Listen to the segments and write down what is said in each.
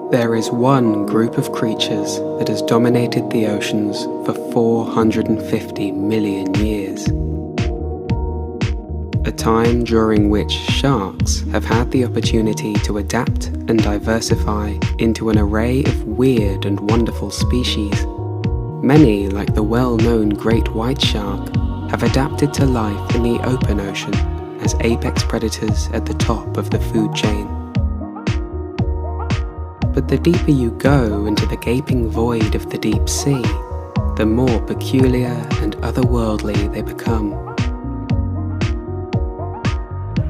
There is one group of creatures that has dominated the oceans for 450 million years. A time during which sharks have had the opportunity to adapt and diversify into an array of weird and wonderful species. Many, like the well-known great white shark, have adapted to life in the open ocean as apex predators at the top of the food chain. But the deeper you go into the gaping void of the deep sea, the more peculiar and otherworldly they become.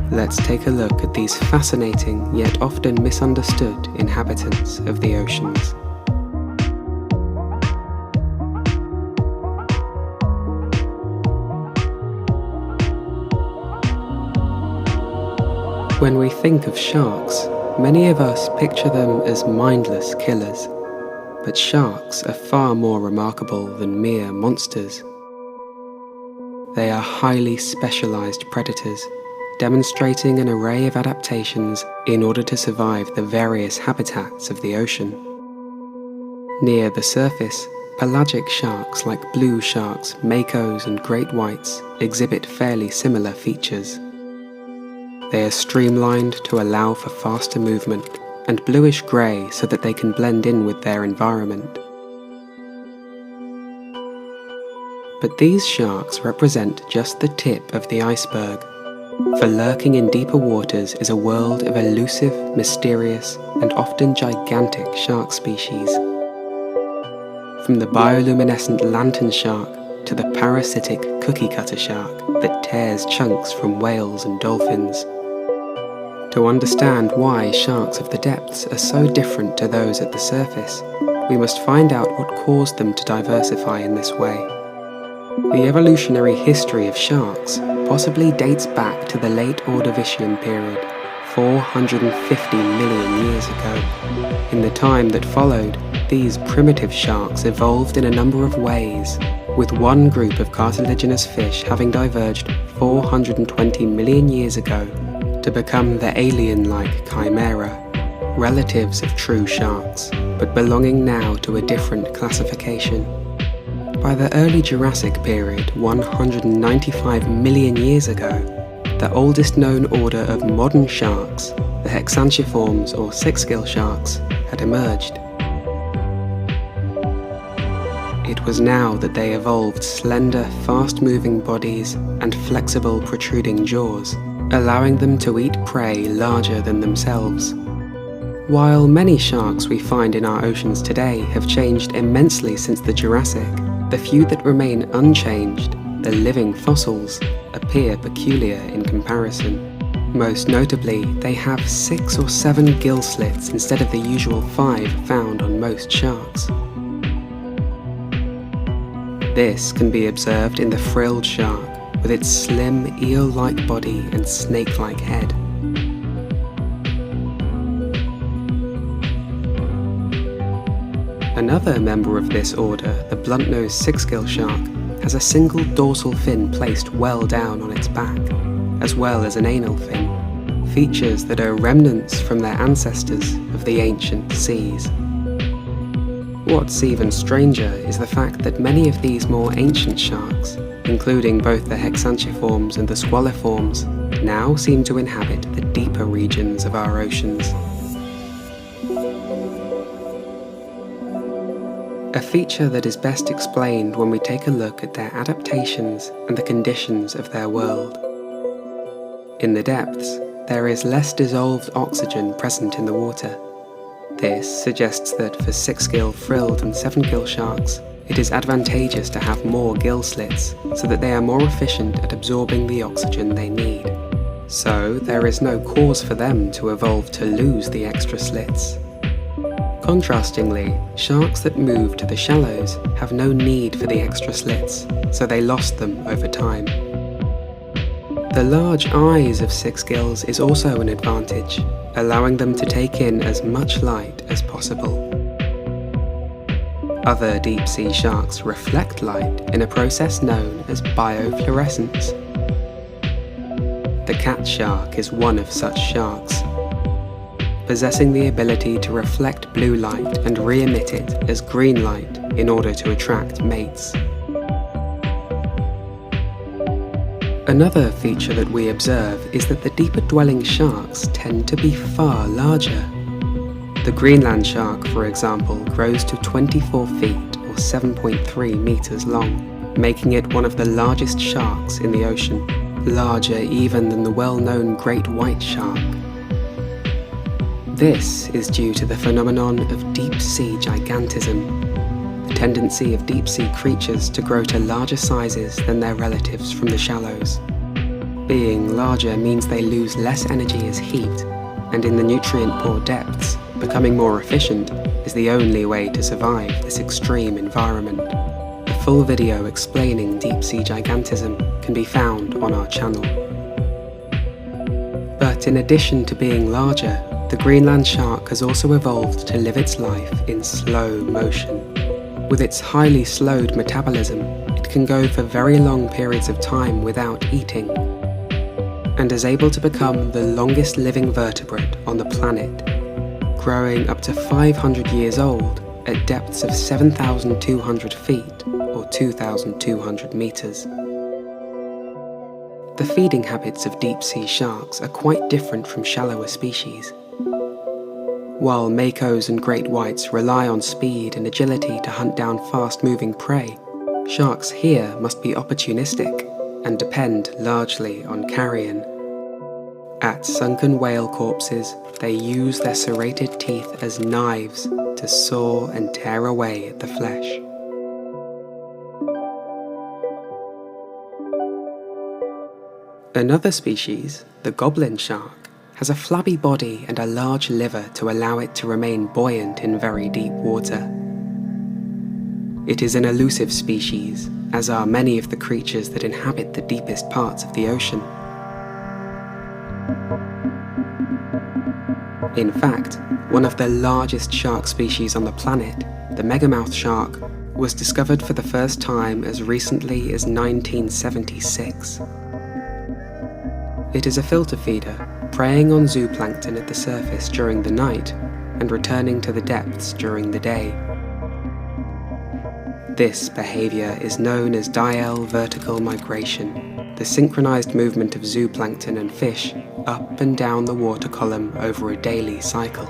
Let's take a look at these fascinating yet often misunderstood inhabitants of the oceans. When we think of sharks, many of us picture them as mindless killers, but sharks are far more remarkable than mere monsters. They are highly specialized predators, demonstrating an array of adaptations in order to survive the various habitats of the ocean. Near the surface, pelagic sharks like blue sharks, makos and great whites exhibit fairly similar features. They are streamlined to allow for faster movement, and bluish-grey so that they can blend in with their environment. But these sharks represent just the tip of the iceberg, for lurking in deeper waters is a world of elusive, mysterious, and often gigantic shark species. From the bioluminescent lantern shark to the parasitic cookie-cutter shark that tears chunks from whales and dolphins. To understand why sharks of the depths are so different to those at the surface, we must find out what caused them to diversify in this way. The evolutionary history of sharks possibly dates back to the late Ordovician period, 450 million years ago. In the time that followed, these primitive sharks evolved in a number of ways, with one group of cartilaginous fish having diverged 420 million years ago to become the alien-like chimera, relatives of true sharks, but belonging now to a different classification. By the early Jurassic period, 195 million years ago, the oldest known order of modern sharks, the hexantiforms or six-gill sharks, had emerged. It was now that they evolved slender, fast-moving bodies and flexible, protruding jaws, allowing them to eat prey larger than themselves. While many sharks we find in our oceans today have changed immensely since the Jurassic, the few that remain unchanged, the living fossils, appear peculiar in comparison. Most notably, they have 6 or 7 gill slits instead of the usual 5 found on most sharks. This can be observed in the frilled shark, with its slim, eel-like body and snake-like head. Another member of this order, the blunt-nosed six-gill shark, has a single dorsal fin placed well down on its back, as well as an anal fin, features that are remnants from their ancestors of the ancient seas. What's even stranger is the fact that many of these more ancient sharks, including both the hexantiforms and the squaliforms, now seem to inhabit the deeper regions of our oceans. A feature that is best explained when we take a look at their adaptations and the conditions of their world. In the depths, there is less dissolved oxygen present in the water. This suggests that for six-gill, frilled and seven-gill sharks, it is advantageous to have more gill slits so that they are more efficient at absorbing the oxygen they need. So there is no cause for them to evolve to lose the extra slits. Contrastingly, sharks that move to the shallows have no need for the extra slits, so they lost them over time. The large eyes of six-gills is also an advantage, allowing them to take in as much light as possible. Other deep-sea sharks reflect light in a process known as biofluorescence. The cat shark is one of such sharks. possessing the ability to reflect blue light and re-emit it as green light in order to attract mates. Another feature that we observe is that the deeper dwelling sharks tend to be far larger. The Greenland shark, for example, grows to 24 feet or 7.3 meters long, making it one of the largest sharks in the ocean, larger even than the well-known great white shark. This is due to the phenomenon of deep-sea gigantism, the tendency of deep-sea creatures to grow to larger sizes than their relatives from the shallows. Being larger means they lose less energy as heat, and in the nutrient-poor depths, becoming more efficient is the only way to survive this extreme environment. A full video explaining deep-sea gigantism can be found on our channel. But in addition to being larger, the Greenland shark has also evolved to live its life in slow motion. With its highly slowed metabolism, it can go for very long periods of time without eating, and is able to become the longest living vertebrate on the planet, growing up to 500 years old at depths of 7,200 feet or 2,200 meters. The feeding habits of deep-sea sharks are quite different from shallower species. While makos and great whites rely on speed and agility to hunt down fast-moving prey, sharks here must be opportunistic and depend largely on carrion. At sunken whale corpses, they use their serrated teeth as knives to saw and tear away at the flesh. Another species, the goblin shark, has a flabby body and a large liver to allow it to remain buoyant in very deep water. It is an elusive species, as are many of the creatures that inhabit the deepest parts of the ocean. In fact, one of the largest shark species on the planet, the megamouth shark, was discovered for the first time as recently as 1976. It is a filter feeder, preying on zooplankton at the surface during the night and returning to the depths during the day. This behavior is known as diel vertical migration, the synchronized movement of zooplankton and fish up and down the water column over a daily cycle.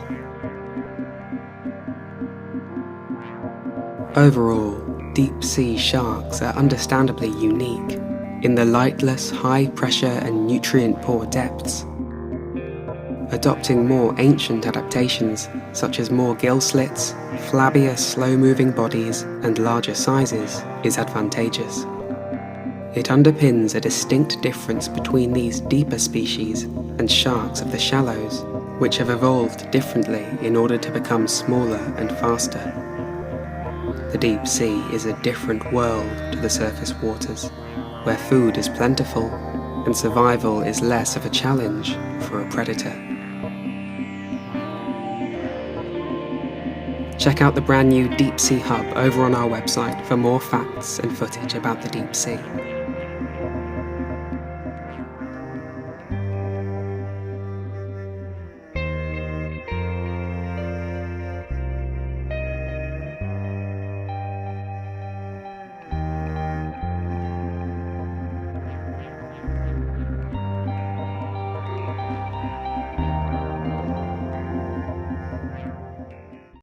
Overall, deep-sea sharks are understandably unique in the lightless, high-pressure and nutrient-poor depths. Adopting more ancient adaptations, such as more gill slits, flabbier, slow-moving bodies, and larger sizes, is advantageous. It underpins a distinct difference between these deeper species and sharks of the shallows, which have evolved differently in order to become smaller and faster. The deep sea is a different world to the surface waters, where food is plentiful and survival is less of a challenge for a predator. Check out the brand new Deep Sea Hub over on our website for more facts and footage about the deep sea.